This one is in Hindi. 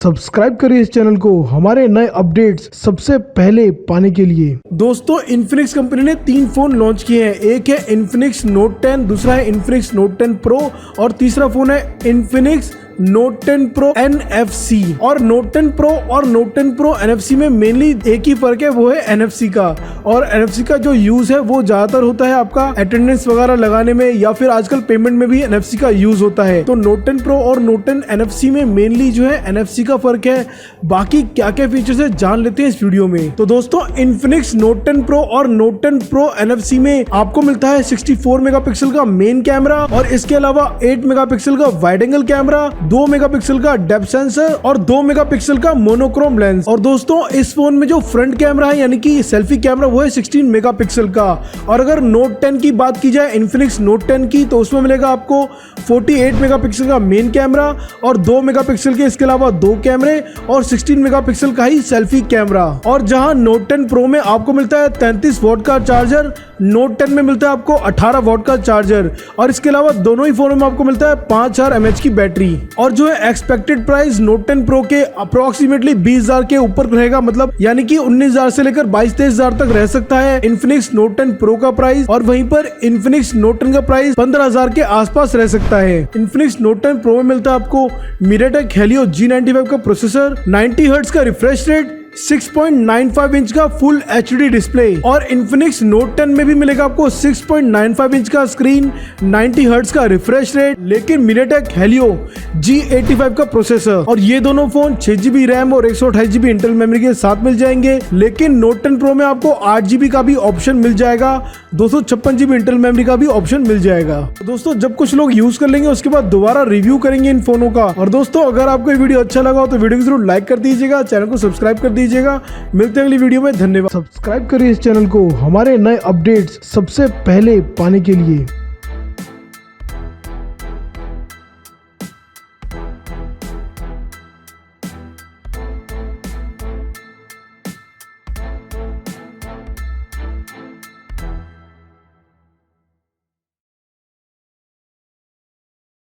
सब्सक्राइब करिए इस चैनल को हमारे नए अपडेट्स सबसे पहले पाने के लिए। दोस्तों, इन्फिनिक्स कंपनी ने 3 फोन लॉन्च किए हैं। एक है इन्फिनिक्स नोट 10, दूसरा है इन्फिनिक्स नोट 10 प्रो और तीसरा फोन है इन्फिनिक्स नोट 10 प्रो NFC। और नोट 10 प्रो और नोट 10 प्रो NFC में मेनली एक ही फर्क है, वो है NFC का। और NFC का जो यूज है वो ज्यादातर होता है आपका अटेंडेंस वगैरह लगाने में, या फिर आजकल पेमेंट में भी NFC का यूज होता है। तो नोट 10 प्रो और नोट 10 NFC में मेनली जो है NFC का फर्क है। बाकी क्या क्या फीचर्स है जान लेते हैं इस वीडियो में। तो दोस्तों, इन्फिनिक्स नोट 10 प्रो और नोट 10 प्रो NFC में आपको मिलता है 64 मेगापिक्सल का मेन कैमरा और इसके अलावा 8 मेगापिक्सल का वाइड एंगल कैमरा, 2 मेगापिक्सल का डेप्थ सेंसर और 2 मेगापिक्सल का मोनोक्रोम लेंस। और दोस्तों, इस फोन में जो फ्रंट कैमरा है यानी कि सेल्फी कैमरा वो है 16 मेगापिक्सल का। और अगर नोट 10 की बात की जाए, इन्फिनिक्स नोट 10 की, तो उसमें मिलेगा आपको 48 मेगापिक्सल का मेन कैमरा और 2 मेगापिक्सल के इसके अलावा 2 कैमरे और 16 मेगापिक्सल का ही सेल्फी कैमरा। और जहां नोट 10 प्रो में आपको मिलता है 33 वॉट का चार्जर, नोट 10 में मिलता है आपको 18 वॉट का चार्जर। और इसके अलावा दोनों ही फोनों में आपको मिलता है 5000 mAh की बैटरी। और जो है एक्सपेक्टेड प्राइस नोट 10 प्रो के अप्रोक्सीमेटली 20,000 के ऊपर रहेगा, मतलब यानी कि 19,000 से लेकर 22-23,000 तक रह सकता है इन्फिनिक्स नोट 10 प्रो का प्राइस। और वहीं पर इन्फिनिक्स नोट 10 का प्राइस 15,000 के आसपास रह सकता है। इन्फिनिक्स नोट 10 प्रो में मिलता है आपको MediaTek Helio G95 का प्रोसेसर, 90 हर्ट्ज का रिफ्रेश रेट, 6.95 इंच का फुल HD डिस्प्ले। और इन्फिनिक्स नोट 10 में भी मिलेगा आपको 6.95 इंच का स्क्रीन, 90 हर्ट्ज का रिफ्रेश रेट, लेकिन MediaTek Helio G85 का प्रोसेसर। और ये दोनों फोन 6GB रैम और 128GB इंटरनल मेमोरी के साथ मिल जाएंगे। लेकिन नोट 10 प्रो में आपको 8GB का भी ऑप्शन मिल जाएगा, 256GB इंटरनल मेमोरी का भी ऑप्शन मिल जाएगा। तो दोस्तों, जब कुछ लोग यूज कर लेंगे उसके बाद दोबारा रिव्यू करेंगे इन फोनों का। और दोस्तों, अगर आपको ये वीडियो अच्छा लगा हो तो वीडियो को जरूर लाइक कर दीजिएगा, चैनल को सब्सक्राइब कर दीजिएगा। मिलते हैं अगली वीडियो में, धन्यवाद। सब्सक्राइब करिए इस चैनल को हमारे नए अपडेट्स सबसे पहले पाने के लिए।